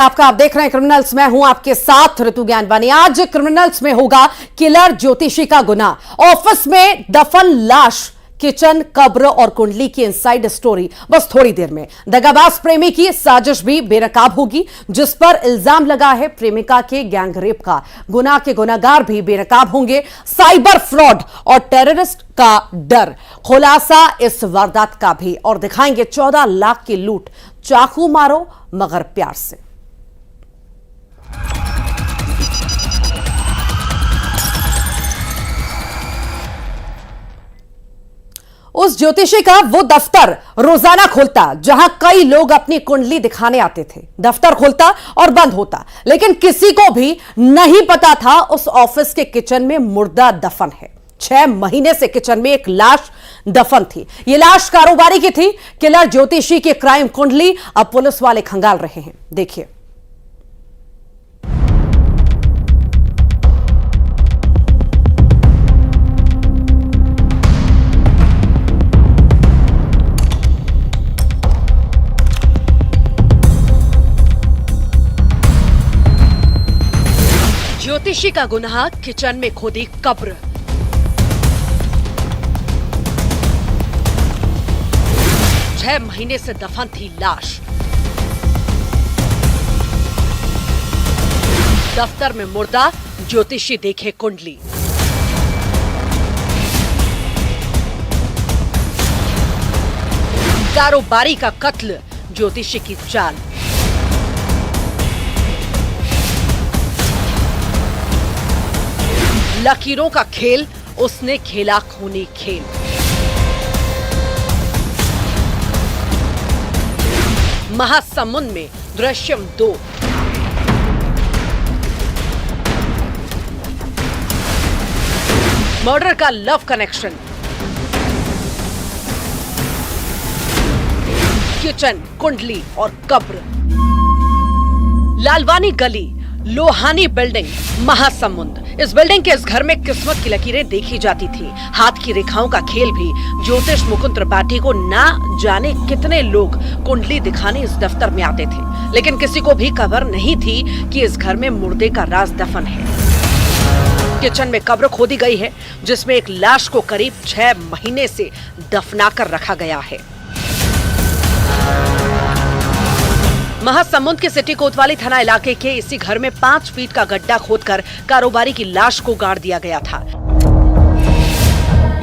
आप देख रहे हैं क्रिमिनल्स। मैं हूं आपके साथ ऋतु ज्ञानवानी। आज क्रिमिनल्स में होगा किलर ज्योतिषी का गुनाह। ऑफिस में दफन लाश, किचन, कब्र और कुंडली की इनसाइड स्टोरी। बस थोड़ी देर में दगाबाज प्रेमी की साजिश भी बेनकाब होगी, जिस पर इल्जाम लगा है प्रेमिका के गैंगरेप का। गुनाह के गुनाहगार भी बेनकाब होंगे। साइबर फ्रॉड और टेररिस्ट का डर, खुलासा इस वारदात का भी। और दिखाएंगे 14 लाख की लूट, चाकू मारो मगर प्यार से। उस ज्योतिषी का वो दफ्तर रोजाना खुलता जहां कई लोग अपनी कुंडली दिखाने आते थे। दफ्तर खुलता और बंद होता, लेकिन किसी को भी नहीं पता था उस ऑफिस के किचन में मुर्दा दफन है। 6 महीने से किचन में एक लाश दफन थी। ये लाश कारोबारी की थी। किलर ज्योतिषी की क्राइम कुंडली अब पुलिस वाले खंगाल रहे हैं। देखिए। ज्योतिषी का गुनाह, किचन में खोदी कब्र। छह महीने से दफन थी लाश। दफ्तर में मुर्दा, ज्योतिषी देखे कुंडली। कारोबारी का कत्ल, ज्योतिषी की चाल। लकीरों का खेल, उसने खेला खूनी खेल। महासमुंद में दृश्यम 2। मर्डर का लव कनेक्शन। किचन, कुंडली और कब्र। लालवानी गली, लोहानी बिल्डिंग, महासमुंद। इस बिल्डिंग के इस घर में किस्मत की लकीरें देखी जाती थी। हाथ की रेखाओं का खेल भी। ज्योतिष मुकुंद त्रिपाठी को ना जाने कितने लोग कुंडली दिखाने इस दफ्तर में आते थे, लेकिन किसी को भी खबर नहीं थी कि इस घर में मुर्दे का राज दफन है। किचन में कब्र खोदी गई है, जिसमें एक लाश को करीब 6 महीने से दफनाकर रखा गया है। महासमुंद के सिटी कोतवाली थाना इलाके के इसी घर में 5 फीट का गड्ढा खोदकर कारोबारी की लाश को गाड़ दिया गया था।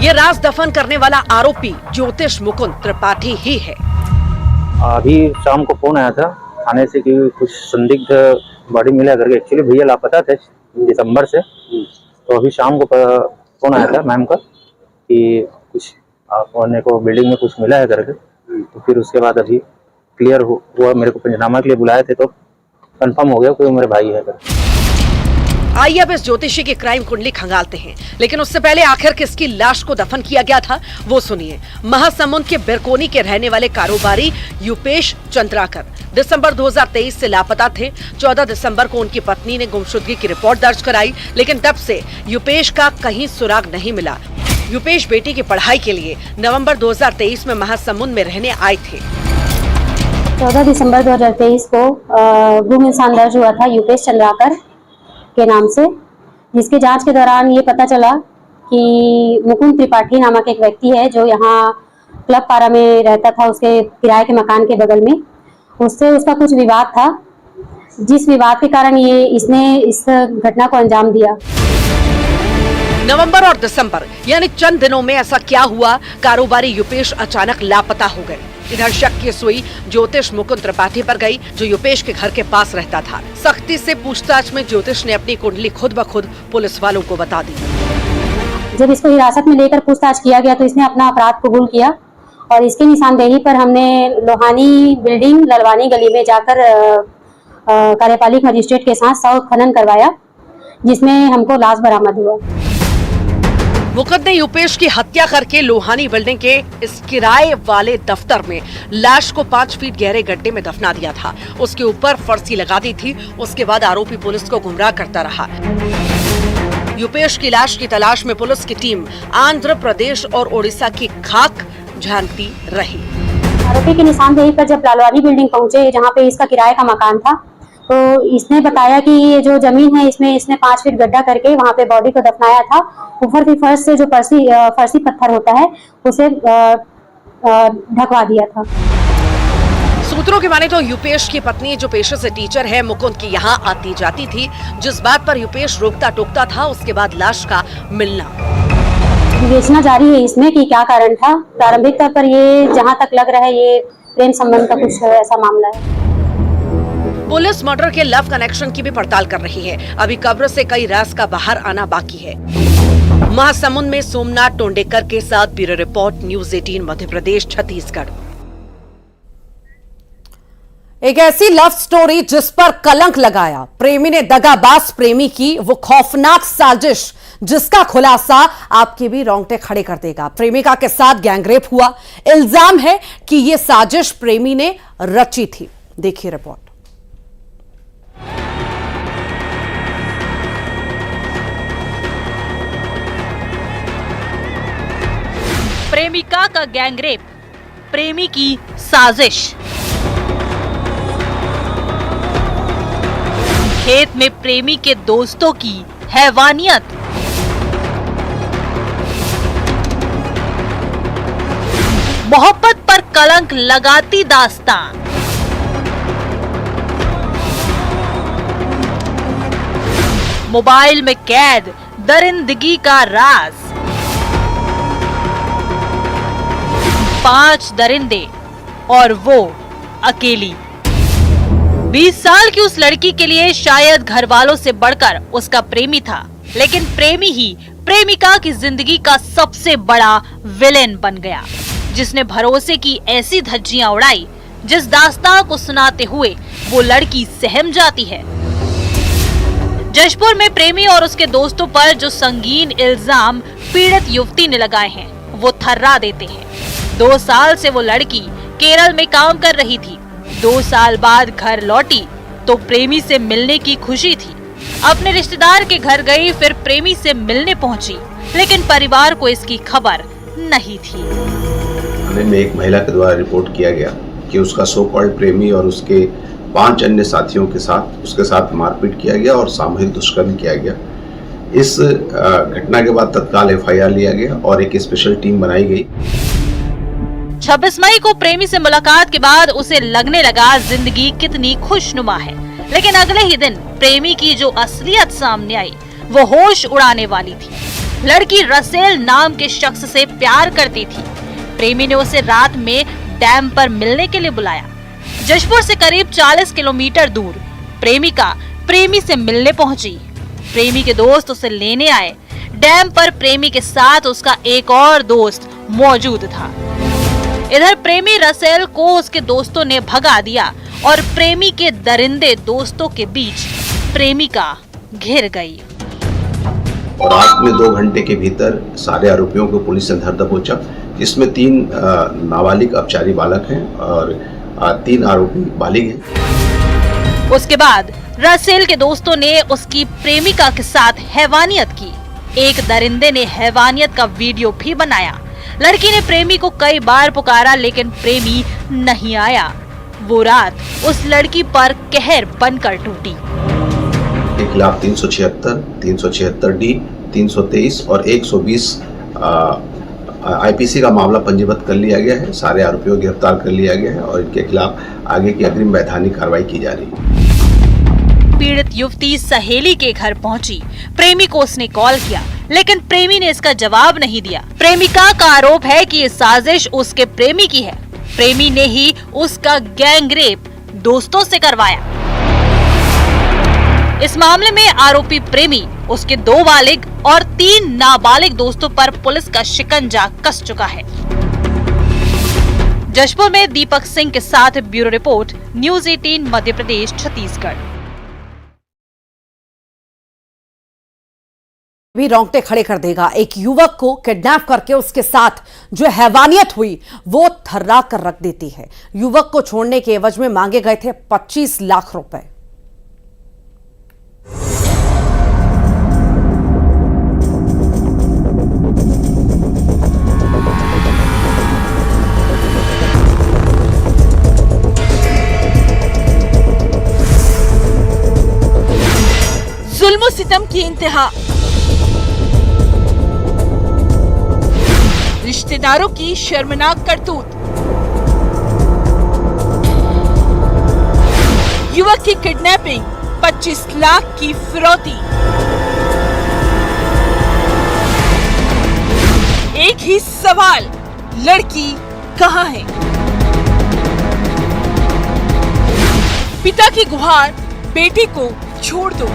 ये राज दफन करने वाला आरोपी ज्योतिष मुकुंद त्रिपाठी ही है। अभी शाम को फोन आया था थाने से कि कुछ संदिग्ध बॉडी मिला करके। एक्चुअली भैया लापता थे दिसंबर से, तो अभी शाम को फोन आया था मैम का कि कुछ आपने को बिल्डिंग में कुछ मिला है करके। तो फिर उसके बाद अभी क्लियर हुआ, मेरे को पंचनामा के लिए बुलाए थे तो कंफर्म हो गया कि वो मेरे भाई है। आइए अब इस ज्योतिषी की क्राइम कुंडली खंगालते हैं, लेकिन उससे पहले आखिर किसकी लाश को दफन किया गया था वो सुनिए। महासमुंद के बिरकोनी के रहने वाले कारोबारी युपेश चंद्राकर दिसंबर 2023 से लापता थे। 14 दिसंबर को उनकी पत्नी ने गुमशुदगी की रिपोर्ट दर्ज कराई, लेकिन तब से युपेश का कहीं सुराग नहीं मिला। युपेश बेटी की पढ़ाई के लिए नवम्बर 2023 में महासमुंद में रहने आए थे। 14 दिसंबर 2023 को गुम इंसान दर्ज हुआ था युपेश चंद्राकर के नाम से, जिसके जांच के दौरान ये पता चला कि मुकुंद त्रिपाठी नामक एक व्यक्ति है जो यहाँ क्लब पारा में रहता था, उसके किराए के मकान के बगल में। उससे उसका कुछ विवाद था, जिस विवाद के कारण इसने इस घटना को अंजाम दिया। नवंबर और दिसंबर यानी चंद दिनों में ऐसा क्या हुआ, कारोबारी युपेश अचानक लापता हो गए। इधर शक की सुई ज्योतिष मुकुंद त्रिपाठी पर गई, जो युपेश के घर के पास रहता था। सख्ती से पूछताछ में ज्योतिष ने अपनी कुंडली खुद ब खुद पुलिस वालों को बता दी। जब इसको हिरासत में लेकर पूछताछ किया गया तो इसने अपना अपराध कबूल किया और इसके निशानदेही पर हमने लोहानी बिल्डिंग ललवानी गली में जाकर कार्यपालिक मजिस्ट्रेट के साथ शव खनन करवाया, जिसमें हमको लाश बरामद हुआ। मुकुंद ने युपेश की हत्या करके लोहानी बिल्डिंग के इस किराए वाले दफ्तर में लाश को 5 फीट गहरे गड्ढे में दफना दिया था। उसके ऊपर फर्सी लगा दी थी। उसके बाद आरोपी पुलिस को गुमराह करता रहा। युपेश की लाश की तलाश में पुलिस की टीम आंध्र प्रदेश और ओडिशा की खाक झांकती रही। आरोपी की निशानदेही पर जब लालवानी बिल्डिंग पहुंचे, जहां पे इसका किराए का मकान था, तो इसने बताया कि ये जो जमीन है इसमें इसने 5 फीट गड्ढा करके वहां पे बॉडी को दफनाया था। ऊपर से फर्श से जो फर्शी पत्थर होता है उसे ढकवा दिया था। सूत्रों की माने तो युपेश की पत्नी जो पेशे से टीचर है मुकुंद की यहाँ आती जाती थी, जिस बात पर युपेश रोकता टोकता था उसके बाद लाश का मिलना। विवेचना जारी है इसमें कि क्या कारण था। प्रारंभिक तौर पर ये जहां तक लग रहा है ये प्रेम संबंध का कुछ ऐसा मामला है। पुलिस मर्डर के लव कनेक्शन की भी पड़ताल कर रही है। अभी कब्र से कई राज का बाहर आना बाकी है। महासमुंद में सोमनाथ टोंडेकर के साथ bureau report, news 18 Madhya Pradesh Chhattisgarh. एक ऐसी लव स्टोरी जिस पर कलंक लगाया, प्रेमी ने दगाबाज प्रेमी की, वो खौफनाक साजिश जिसका खुलासा आपके भी रोंगटे खड़े कर देगा। प्रेमिका के साथ गैंगरेप हुआ। इल्जाम है कि यह साजिश प्रेमी ने रची थी। देखिए रिपोर्ट। प्रेमिका का गैंगरेप, प्रेमी की साजिश। खेत में प्रेमी के दोस्तों की हैवानियत। मोहब्बत पर कलंक लगाती दास्तान। मोबाइल में कैद दरिंदगी का राज। 5 दरिंदे और वो अकेली। 20 साल की उस लड़की के लिए शायद घर वालों से बढ़कर उसका प्रेमी था, लेकिन प्रेमी ही प्रेमिका की जिंदगी का सबसे बड़ा विलेन बन गया, जिसने भरोसे की ऐसी धज्जियां उड़ाई जिस दास्तां को सुनाते हुए वो लड़की सहम जाती है। जशपुर में प्रेमी और उसके दोस्तों पर जो संगीन इल्जाम पीड़ित युवती ने लगाए हैं वो थर्रा देते हैं। 2 साल से वो लड़की केरल में काम कर रही थी। 2 साल बाद घर लौटी तो प्रेमी से मिलने की खुशी थी। अपने रिश्तेदार के घर गई, फिर प्रेमी से मिलने पहुंची, लेकिन परिवार को इसकी खबर नहीं थी। थाने में एक महिला के द्वारा रिपोर्ट किया गया कि उसका सो कॉल्ड प्रेमी और उसके 5 अन्य साथियों के साथ उसके साथ मारपीट किया गया और सामूहिक दुष्कर्म किया गया। इस घटना के बाद तत्काल FIR लिया गया और एक स्पेशल टीम बनाई गई। 26 मई को प्रेमी से मुलाकात के बाद उसे लगने लगा जिंदगी कितनी खुशनुमा है, लेकिन अगले ही दिन प्रेमी की जो असलियत सामने आई वो होश उड़ाने वाली थी। लड़की रसेल नाम के शख्स से प्यार करती थी। प्रेमी ने उसे रात में डैम पर मिलने के लिए बुलाया। जशपुर से करीब 40 किलोमीटर दूर प्रेमिका प्रेमी से मिलने पहुंची। प्रेमी के दोस्त उसे लेने आए। डैम पर प्रेमी के साथ उसका एक और दोस्त मौजूद था। इधर प्रेमी रसेल को उसके दोस्तों ने भगा दिया और प्रेमी के दरिंदे दोस्तों के बीच प्रेमिका घिर गई। और रात में 2 घंटे के भीतर सारे आरोपियों को पुलिस ने धर दबोचा। इसमें 3 नाबालिग अपचारी बालक हैं और 3 आरोपी बालिग हैं। उसके बाद रसेल के दोस्तों ने उसकी प्रेमिका के साथ हैवानियत की। एक दरिंदे ने हैवानियत का वीडियो भी बनाया। लड़की ने प्रेमी को कई बार पुकारा, लेकिन प्रेमी नहीं आया। वो रात उस लड़की पर कहर बनकर टूटी। के खिलाफ 376, 376D, 323 और 120 IPC का मामला पंजीबद्ध कर लिया गया है। सारे आरोपियों को गिरफ्तार कर लिया गया है और इनके खिलाफ आगे की अग्रिम वैधानिक कार्रवाई की जा रही है। पीड़ित युवती सहेली के घर पहुंची। प्रेमी को उसने कॉल किया, लेकिन प्रेमी ने इसका जवाब नहीं दिया। प्रेमिका का आरोप है कि ये साजिश उसके प्रेमी की है। प्रेमी ने ही उसका गैंगरेप दोस्तों से करवाया। इस मामले में आरोपी प्रेमी, उसके 2 बालिग और 3 नाबालिग दोस्तों पर पुलिस का शिकंजा कस चुका है। जशपुर में दीपक सिंह के साथ bureau report, news 18 Madhya Pradesh Chhattisgarh. भी रोंगटे खड़े कर देगा। एक युवक को किडनैप करके उसके साथ जो हैवानियत हुई वो थर्रा कर रख देती है। युवक को छोड़ने के एवज में मांगे गए थे 25 लाख रुपए। जुल्म सितम की इंतहा, रिश्तेदारों की शर्मनाक करतूत, युवक की किडनैपिंग, 25 लाख की फिरौती। एक ही सवाल, लड़की कहाँ है? पिता की गुहार, बेटी को छोड़ दो।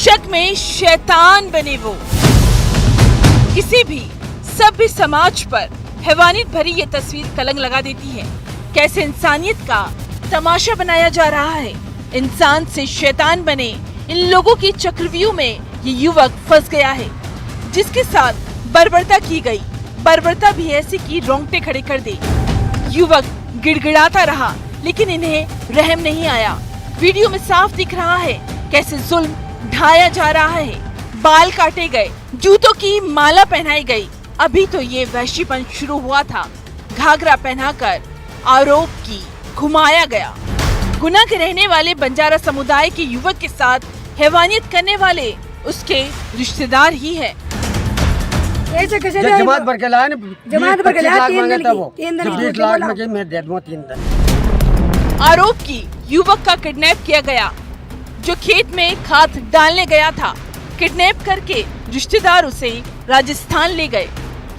शक में शैतान बने वो। किसी भी सभ्य समाज पर हैवानियत भरी ये तस्वीर कलंक लगा देती है। कैसे इंसानियत का तमाशा बनाया जा रहा है। इंसान से शैतान बने इन लोगों की चक्रव्यूह में ये युवक फंस गया है, जिसके साथ बर्बरता की गई। बर्बरता भी ऐसी की रोंगटे खड़े कर दे। युवक गिड़गिड़ाता रहा, लेकिन इन्हें रहम नहीं आया। वीडियो में साफ दिख रहा है कैसे जुल्म ढाया जा रहा है। बाल काटे गए, जूतों की माला पहनाई गई। अभी तो ये वहशीपन शुरू हुआ था। घाघरा पहनाकर आरोप की घुमाया गया। गुना के रहने वाले बंजारा समुदाय के युवक के साथ हैवानियत करने वाले उसके रिश्तेदार ही है। जमात भर के लाया ना, जमात भर के लाया 3 दिन की 20 लाख में मैं दे दूंगा 3 दिन। आरोप की युवक का किडनैप किया गया, जो खेत में खाद डालने गया था। किडनैप करके रिश्तेदार उसे राजस्थान ले गए।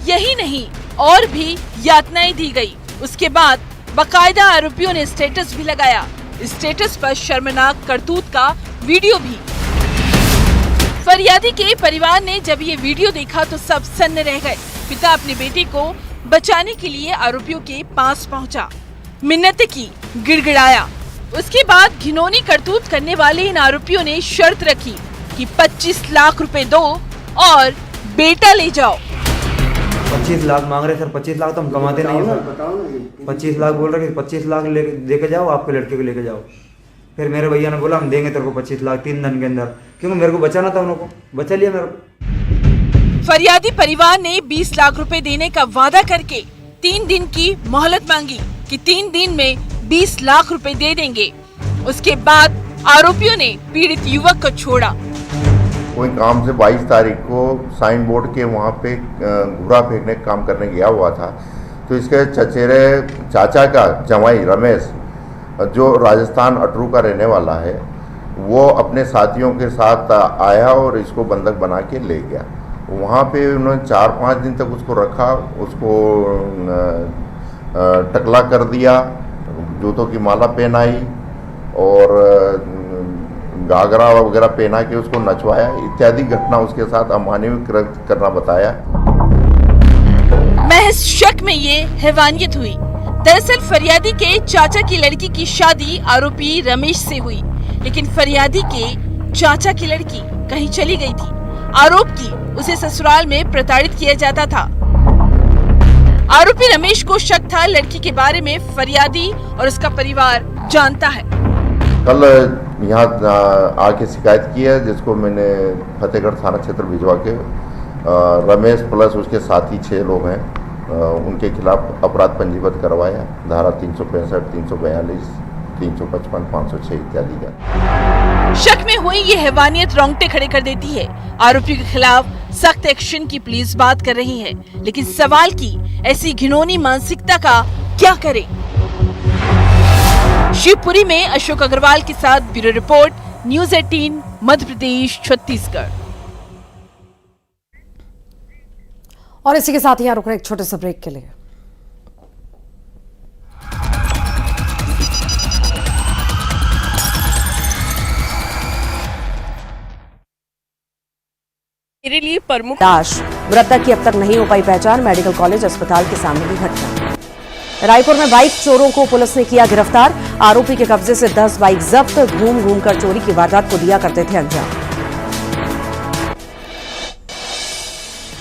यही नहीं, और भी यातनाएं दी गई। उसके बाद बकायदा आरोपियों ने स्टेटस भी लगाया। स्टेटस पर शर्मनाक करतूत का वीडियो भी। फरियादी के परिवार ने जब ये वीडियो देखा तो सब सन्न रह गए। पिता अपनी बेटी को बचाने के लिए आरोपियों के पास पहुंचा, मिन्नतें की, गिड़गिड़ाया। उसके बाद घिनौनी करतूत करने वाले इन आरोपियों ने शर्त रखी कि 25 लाख रुपए दो और बेटा ले जाओ। 25 लाख मांग रहे सर। 25 लाख तो हम कमाते नहीं है सर। 25 लाख बोल रहे कि 25 लाख लेके जाओ, आपके लड़के को लेके जाओ। फिर मेरे भैया ने बोला हम देंगे तेरे को 25 लाख 3 दिन के अंदर, क्योंकि मेरे को बचाना था। उनको बचा लिया मेरे को। फरियादी परिवार ने 20 लाख रुपए देने का वादा करके 3 दिन की मोहलत मांगी कि 3 दिन में 20 लाख रुपए दे देंगे। उसके बाद आरोपियों ने पीड़ित युवक को छोड़ा। कोई काम से 22 तारीख को साइन बोर्ड के वहाँ पे घूरा फेंकने का काम करने गया हुआ था। तो इसके चचेरे चाचा का जमाई रमेश, जो राजस्थान अटरू का रहने वाला है, वो अपने साथियों के साथ आया और इसको बंधक बना के ले गया। वहाँ पे उन्होंने 4-5 दिन तक उसको रखा, उसको टकला कर दिया, जूतों की माला पहनाई और घाघरा वगैरह पहना के उसको नचवाया। इत्यादि घटना उसके साथ अमानवीय करना बताया। महज शक में ये हैवानियत हुई। दरअसल फरियादी के चाचा की लड़की की शादी आरोपी रमेश से हुई, लेकिन फरियादी के चाचा की लड़की कहीं चली गई थी। आरोप की उसे ससुराल में प्रताड़ित किया जाता था। आरोपी रमेश को शक था लड़की के बारे में फरियादी और उसका परिवार जानता है। कल यहाँ आके शिकायत की है, जिसको मैंने फतेहगढ़ थाना क्षेत्र भिजवा के रमेश प्लस उसके साथी 6 लोग हैं, उनके खिलाफ अपराध पंजीबद्ध करवाया। धारा 365, 342, 355, 506 इत्यादि का। शक में हुई ये हैवानियत रोंगटे खड़े कर देती है। आरोपियों के खिलाफ सख्त एक्शन की पुलिस बात कर रही है, लेकिन सवाल की ऐसी घिनौनी मानसिकता का क्या करे। शिवपुरी में अशोक अग्रवाल के साथ bureau report, news 18 Madhya Pradesh Chhattisgarh. और इसी के साथ ही यहाँ रुक रहे एक छोटे से ब्रेक के लिए। मेरे लिए प्रमुख लाश मृतक की अब तक नहीं हो पाई पहचान। मेडिकल कॉलेज अस्पताल के सामने की घटना। रायपुर में बाइक चोरों को पुलिस ने किया गिरफ्तार। आरोपी के कब्जे से 10 बाइक जब्त। घूम कर चोरी की वारदात को दिया करते थे अंजाम।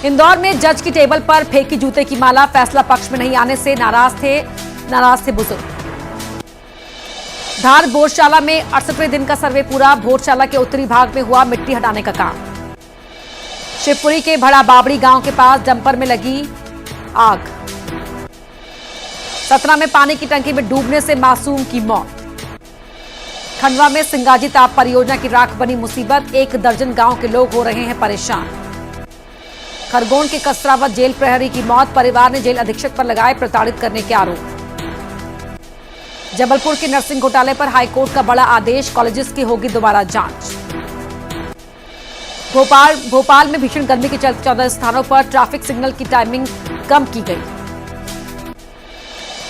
इंदौर में जज की टेबल पर फेंकी जूते की माला। फैसला पक्ष में नहीं आने से नाराज थे बुजुर्ग। धार भोजशाला में 68वें दिन का सर्वे पूरा। भोजशाला के उत्तरी भाग में हुआ मिट्टी हटाने का काम। शिवपुरी के भड़ा बाबड़ी गांव के पास डंपर में लगी आग। सतना में पानी की टंकी में डूबने से मासूम की मौत। खंडवा में सिंगाजी ताप परियोजना की राख बनी मुसीबत, 1 दर्जन गांव के लोग हो रहे हैं परेशान। खरगोन के कसरावत जेल प्रहरी की मौत, परिवार ने जेल अधीक्षक पर लगाए प्रताड़ित करने के आरोप। जबलपुर के नर्सिंग घोटाले पर हाईकोर्ट का बड़ा आदेश, कॉलेजेस की होगी दोबारा जांच। भोपाल में भीषण गर्मी के चलते 14 स्थानों पर ट्रैफिक सिग्नल की टाइमिंग कम की गई।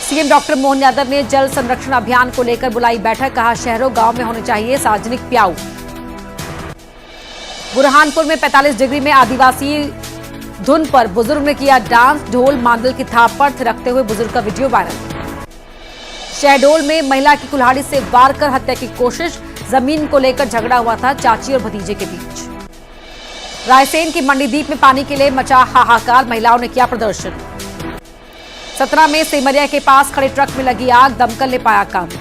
सीएम डॉक्टर मोहन यादव ने जल संरक्षण अभियान को लेकर बुलाई बैठक, कहा शहरों गांव में होने चाहिए सार्वजनिक प्याऊ। बुरहानपुर में 45 डिग्री में आदिवासी धुन पर बुजुर्ग ने किया डांस, ढोल मांदल की थाप पर थिरकते हुए बुजुर्ग का वीडियो वायरल। शहडोल में महिला की कुल्हाड़ी से वार कर हत्या की कोशिश, जमीन को लेकर झगड़ा हुआ था चाची और भतीजे के बीच। रायसेन की मंडीदीप में पानी के लिए मचा हाहाकार, महिलाओं ने किया प्रदर्शन। सतना में सेमरिया के पास खड़े ट्रक में लगी आग, दमकल ने पाया काबू।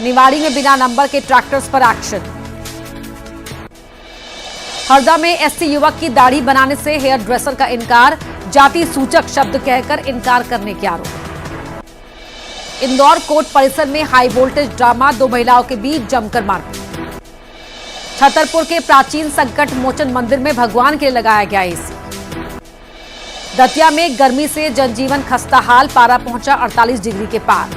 निवाड़ी में बिना नंबर के ट्रैक्टर्स पर एक्शन। हरदा में एससी युवक की दाढ़ी बनाने से हेयर ड्रेसर का इनकार, जाति सूचक शब्द कहकर इनकार करने के आरोप। इंदौर कोर्ट परिसर में हाई वोल्टेज ड्रामा, 2 महिलाओं के बीच जमकर मारपीट। छतरपुर के प्राचीन संकट मोचन मंदिर में भगवान के लिए लगाया गया एसी। दतिया में गर्मी से जनजीवन खस्ता हाल, पारा पहुंचा 48 डिग्री के पार।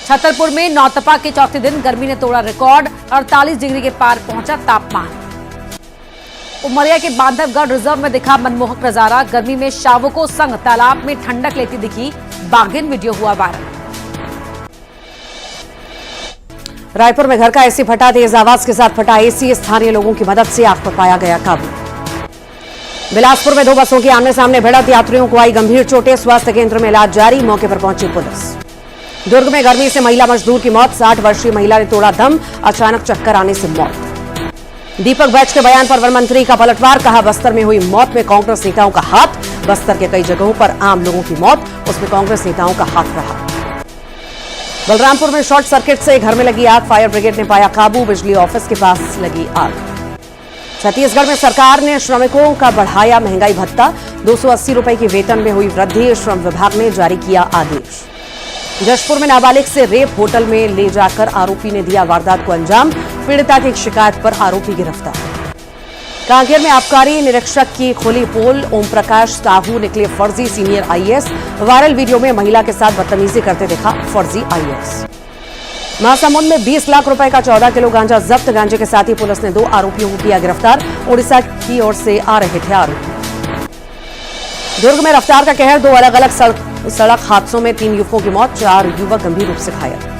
छतरपुर में नौतपा के चौथे दिन गर्मी ने तोड़ा रिकॉर्ड, 48 डिग्री के पार पहुंचा तापमान। उमरिया के बांधवगढ़ रिजर्व में दिखा मनमोहक नजारा, गर्मी में शावकों संग तालाब में ठंडक लेती दिखी बाघिन, वीडियो हुआ वायरल। रायपुर में घर का एसी फटा, तेज आवाज के साथ फटा एसी, स्थानीय लोगों की मदद से आग पर पाया गया काबू। बिलासपुर में 2 बसों की आमने सामने भिड़ंत, यात्रियों को आई गंभीर चोटें, स्वास्थ्य केंद्र में इलाज जारी, मौके पर पहुंची पुलिस। दुर्ग में गर्मी से महिला मजदूर की मौत, 60 वर्षीय महिला ने तोड़ा दम, अचानक चक्कर आने से मौत। दीपक बैच के बयान पर वन मंत्री का पलटवार, कहा बस्तर में हुई मौत में कांग्रेस नेताओं का हाथ, बस्तर के कई जगहों पर आम लोगों की मौत, उसमें कांग्रेस नेताओं का हाथ रहा। बलरामपुर में शॉर्ट सर्किट से घर में लगी आग, फायर ब्रिगेड ने पाया काबू, बिजली ऑफिस के पास लगी आग। छत्तीसगढ़ में सरकार ने श्रमिकों का बढ़ाया महंगाई भत्ता, 280 रुपए की वेतन में हुई वृद्धि, श्रम विभाग ने जारी किया आदेश। जशपुर में नाबालिग से रेप, होटल में ले जाकर आरोपी ने दिया वारदात को अंजाम, पीड़िता की शिकायत पर आरोपी गिरफ्तार। कांकेर में आबकारी निरीक्षक की खोली पोल, ओम प्रकाश साहू निकले फर्जी सीनियर आईएएस, वायरल वीडियो में महिला के साथ बदतमीजी करते दिखा फर्जी आईएएस। महासमुंद में 20 लाख रुपए का 14 किलो गांजा जब्त, गांजे के साथ ही पुलिस ने 2 आरोपियों को किया गिरफ्तार, उड़ीसा की ओर से आ रहे थे आरोपी। दुर्ग में रफ्तार का कहर, 2 अलग अलग सड़क हादसों में 3 युवकों की मौत, 4 युवक गंभीर रूप से घायल।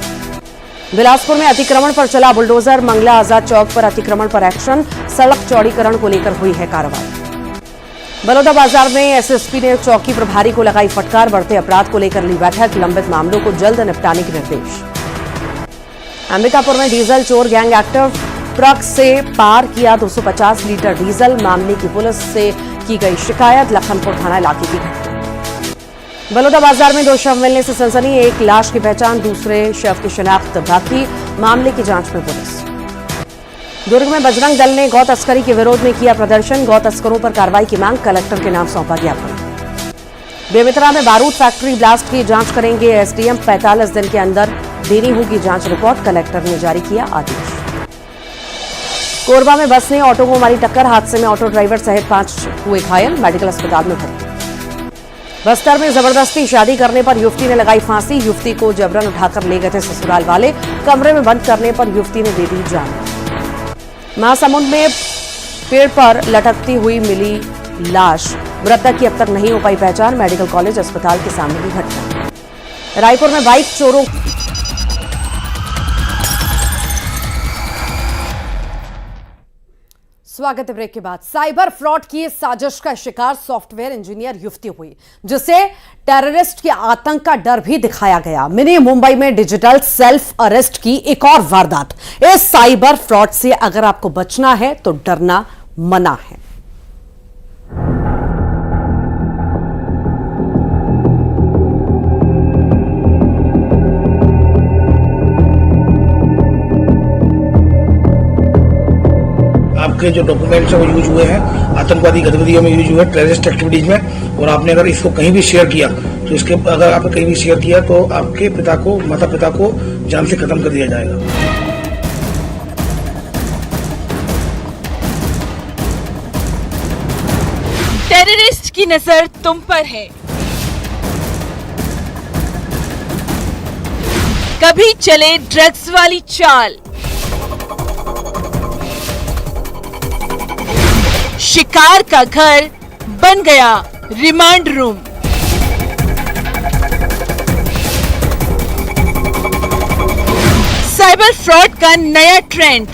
बिलासपुर में अतिक्रमण पर चला बुलडोजर, मंगला आजाद चौक पर अतिक्रमण पर एक्शन, सड़क चौड़ीकरण को लेकर हुई है कार्रवाई। बलौदाबाजार में एसएसपी ने चौकी प्रभारी को लगाई फटकार, बढ़ते अपराध को लेकर ली बैठक, लंबित मामलों को जल्द निपटाने के निर्देश। अंबिकापुर में डीजल चोर गैंग एक्टिव, ट्रक से पार किया 250 लीटर डीजल, मामले की पुलिस से की गई शिकायत, लखनपुर थाना इलाके की घटना। बलौदाबाजार में 2 शव मिलने से सनसनी, 1 लाश की पहचान, दूसरे शव की शिनाख्त बाकी, मामले की जांच में पुलिस। दुर्ग में बजरंग दल ने गौ तस्करी के विरोध में किया प्रदर्शन, गौ तस्करों पर कार्रवाई की मांग, कलेक्टर के नाम सौंपा ज्ञापन। बेमेतरा में बारूद फैक्ट्री ब्लास्ट की जांच करेंगे एसडीएम, 45 दिन के अंदर देनी होगी जांच रिपोर्ट, कलेक्टर ने जारी किया आदेश। कोरबा में बस ने ऑटो को मारी टक्कर, हादसे में ऑटो ड्राइवर सहित 5 हुए घायल, मेडिकल अस्पताल में भर्ती। बस्तर में जबरदस्ती शादी करने पर युवती ने लगाई फांसी, युवती को जबरन उठाकर ले गए थे ससुराल वाले, कमरे में बंद करने पर युवती ने दे दी जान। महासमुंद में पेड़ पर लटकती हुई मिली लाश, मृतक की अब तक नहीं हो पाई पहचान, मेडिकल कॉलेज अस्पताल के सामने की घटना। रायपुर में बाइक चोरों स्वागत है ब्रेक के बाद। साइबर फ्रॉड की साजिश का शिकार सॉफ्टवेयर इंजीनियर युवती हुई, जिसे टेररिस्ट के आतंक का डर भी दिखाया गया। मिनी मुंबई में डिजिटल सेल्फ अरेस्ट की एक और वारदात। इस साइबर फ्रॉड से अगर आपको बचना है तो डरना मना है। आपके जो डॉक्यूमेंट्स हैं वो यूज हुए हैं आतंकवादी गतिविधियों में, यूज हुए टेररिस्ट एक्टिविटीज में, और आपने अगर इसको कहीं भी शेयर किया तो इसके अगर आपने कहीं भी शेयर किया तो आपके माता पिता को जान से खत्म कर दिया जाएगा। टेररिस्ट की नजर तुम पर है। कभी चले ड्रग्स वाली चाल, शिकार का घर बन गया रिमांड रूम। साइबर फ्रॉड का नया ट्रेंड,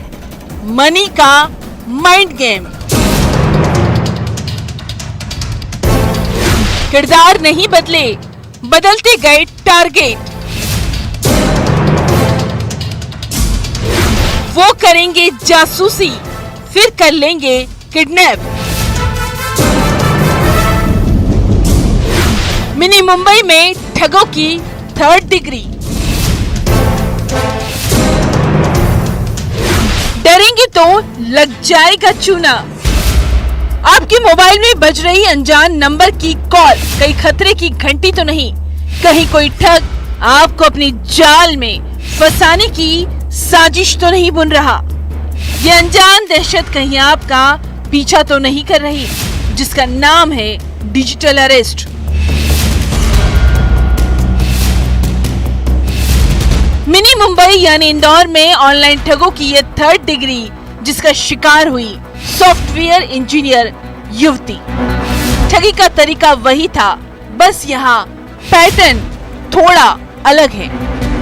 मनी का माइंड गेम। किरदार नहीं बदले, बदलते गए टारगेट। वो करेंगे जासूसी, फिर कर लेंगे किडनैप। मिनी मुंबई में ठगों की 3rd डिग्री। डरेंगे तो लग जाएगा चूना। आपके मोबाइल में बज रही अनजान नंबर की कॉल कहीं खतरे की घंटी तो नहीं, कहीं कोई ठग आपको अपनी जाल में फंसाने की साजिश तो नहीं बुन रहा। ये अनजान दहशत कहीं आपका पीछा तो नहीं कर रही, जिसका नाम है डिजिटल अरेस्ट। मिनी मुंबई यानी इंदौर में ऑनलाइन ठगों की ये 3rd डिग्री, जिसका शिकार हुई सॉफ्टवेयर इंजीनियर युवती। ठगी का तरीका वही था, बस यहाँ पैटर्न थोड़ा अलग है।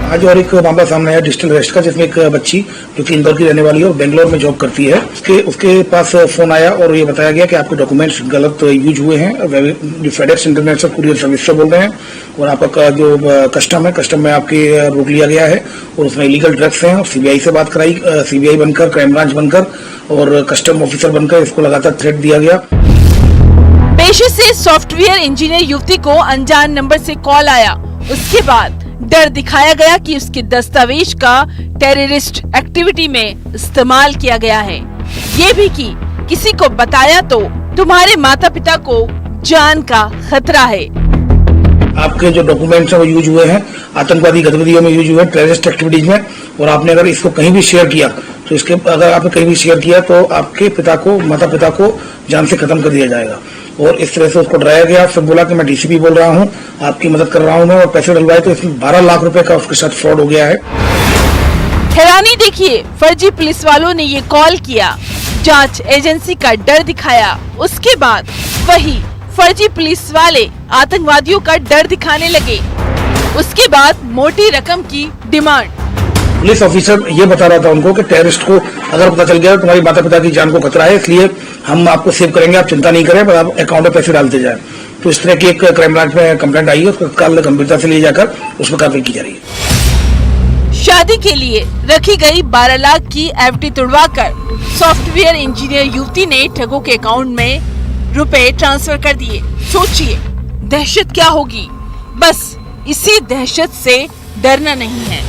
आज और एक मामला सामने आया डिजिटल अरेस्ट का, जिसमें एक बच्ची जो कि इंदौर की रहने वाली है और बेंगलोर में जॉब करती है, उसके पास फोन आया और ये बताया गया कि आपके डॉक्यूमेंट्स गलत यूज हुए हैं। जो फेडेक्स इंटरनेशनल कुरियर सर्विस से बोल रहे हैं और आपका जो कस्टम में आपके रोक लिया गया है और उसमें इलीगल ड्रग्स हैं। और सीबीआई से बात कराई, सीबीआई बनकर, क्राइम ब्रांच बनकर और कस्टम ऑफिसर बनकर इसको लगातार थ्रेट दिया गया। पेशे से सॉफ्टवेयर इंजीनियर युवती को अनजान नंबर से कॉल आया। उसके बाद डर दिखाया गया कि उसके दस्तावेज का टेररिस्ट एक्टिविटी में इस्तेमाल किया गया है। ये भी कि किसी को बताया तो तुम्हारे माता पिता को जान का खतरा है। आपके जो डॉक्यूमेंट्स हैं वो यूज हुए हैं आतंकवादी गतिविधियों में, यूज हुए हैं टेररिस्ट एक्टिविटीज में, और आपने अगर इसको कहीं भी शेयर किया तो अगर आपने कहीं भी शेयर किया तो आपके माता पिता को जान से खत्म कर दिया जाएगा। और इस तरह से उसको डराया गया। फिर बोला कि मैं डीसीपी बोल रहा हूँ, आपकी मदद कर रहा हूँ मैं, और पैसे डलवाए तो इसमें 12 लाख रुपए का उसके साथ फ्रॉड हो गया है। हैरानी देखिए, फर्जी पुलिस वालों ने ये कॉल किया, जांच एजेंसी का डर दिखाया। उसके बाद वही फर्जी पुलिस वाले आतंकवादियों का डर दिखाने लगे। उसके बाद मोटी रकम की डिमांड। पुलिस ऑफिसर ये बता रहा था उनको कि टेररिस्ट को अगर पता चल गया तो तुम्हारी माता पिता की जान को खतरा है, इसलिए हम आपको सेव करेंगे, आप चिंता नहीं करें, पर आप अकाउंट में पैसे डालते जाएं। तो इस तरह की एक क्राइम ब्रांच में कंप्लेंट आई है, उसको कल गंभीरता से ले जाकर उसमें कार्रवाई की जा रही है। शादी के लिए रखी गई 12 लाख की एफडी तुड़वाकर सॉफ्टवेयर इंजीनियर युवती ने ठगों के अकाउंट में रुपए ट्रांसफर कर दिए। सोचिए दहशत क्या होगी। बस इसी दहशत से डरना नहीं है।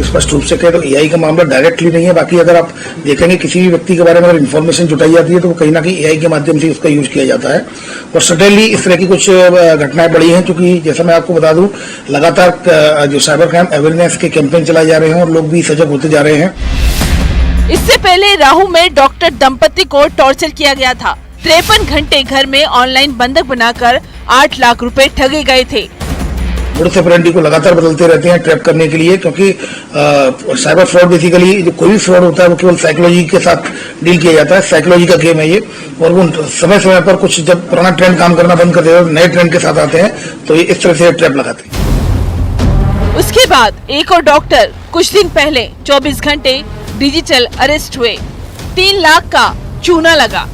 स्पष्ट रूप से कहे तो एआई का मामला डायरेक्टली नहीं है। बाकी अगर आप देखेंगे किसी भी व्यक्ति के बारे में अगर इन्फॉर्मेशन जुटाई जाती है तो वो कहीं ना कहीं एआई के माध्यम से उसका यूज किया जाता है। और सडनली इस तरह की कुछ घटनाएं बढ़ी हैं, क्योंकि जैसा मैं आपको बता दूं, लगातार जो साइबर क्राइम अवेयरनेस के कैंपेन चलाए जा रहे हैं और लोग भी सजग होते जा रहे हैं। इससे पहले राहू में डॉक्टर दंपति को टॉर्चर किया गया था। 53 घंटे घर में ऑनलाइन बंधक बनाकर 8 लाख रुपए ठगे गए थे। मोडस ऑपरेंडी को लगातार बदलते रहते हैं ट्रैप करने के लिए, क्योंकि साइबर फ्रॉड बेसिकली जो कोई भी फ्रॉड होता है वो केवल साइकोलॉजी के साथ डील किया जाता है। साइकोलॉजी का गेम है ये, और वो समय समय पर कुछ जब पुराना ट्रेंड काम करना बंद कर देते हैं, नए ट्रेंड के साथ आते हैं, तो ये इस तरह से ट्रैप लगाते हैं। उसके बाद एक और डॉक्टर कुछ दिन पहले 24 घंटे डिजिटल अरेस्ट हुए। 3 लाख का चूना लगा।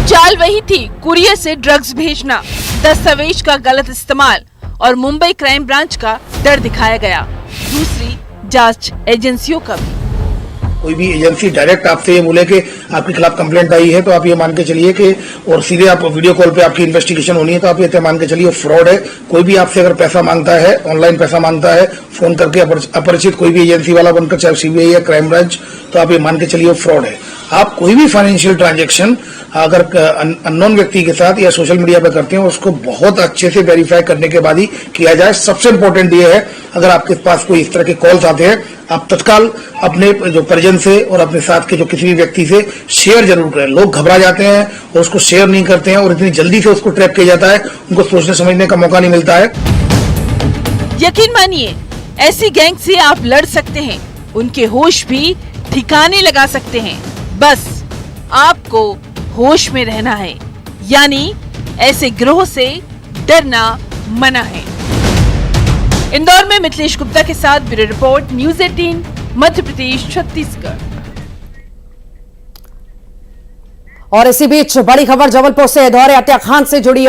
चाल वही थी, कुरियर से ड्रग्स भेजना, दस्तावेज का गलत इस्तेमाल और मुंबई क्राइम ब्रांच का डर दिखाया गया। दूसरी जांच एजेंसियों का भी। कोई भी एजेंसी डायरेक्ट आपसे ये बोले कि आपके खिलाफ कंप्लेंट आई है, तो आप ये मान के चलिए कि और सीधे आप वीडियो कॉल पे आपकी इन्वेस्टिगेशन होनी है, तो आप ये मान के चलिए फ्रॉड है। कोई भी आपसे अगर पैसा मांगता है, ऑनलाइन पैसा मांगता है, फोन करके अपरिचित कोई भी एजेंसी वाला बनकर, चाहे सीबीआई या क्राइम ब्रांच, तो आप ये मान के चलिए फ्रॉड है। आप कोई भी फाइनेंशियल ट्रांजैक्शन अगर अननोन व्यक्ति के साथ या सोशल मीडिया पे करते हैं, उसको बहुत अच्छे से वेरीफाई करने के बाद ही किया जाए। सबसे इंपॉर्टेंट ये है, अगर आपके पास कोई इस तरह के कॉल्स आते हैं, आप तत्काल अपने जो परिजन से और अपने साथ के जो किसी भी व्यक्ति से शेयर जरूर करें। लोग घबरा जाते हैं और उसको शेयर नहीं करते हैं, और इतनी जल्दी से उसको ट्रैप किया जाता है, उनको सोचने समझने का मौका नहीं मिलता है। यकीन मानिए, ऐसी गैंग से आप लड़ सकते हैं, उनके होश भी ठिकाने लगा सकते हैं। बस आपको होश में रहना है, यानी ऐसे गिरोह से डरना मना है। इंदौर में मिथिलेश गुप्ता के साथ bureau report, news 18 Madhya Pradesh Chhattisgarh. और इसी बीच बड़ी खबर जबलपुर से, दौरे अत्या खान से जुड़ी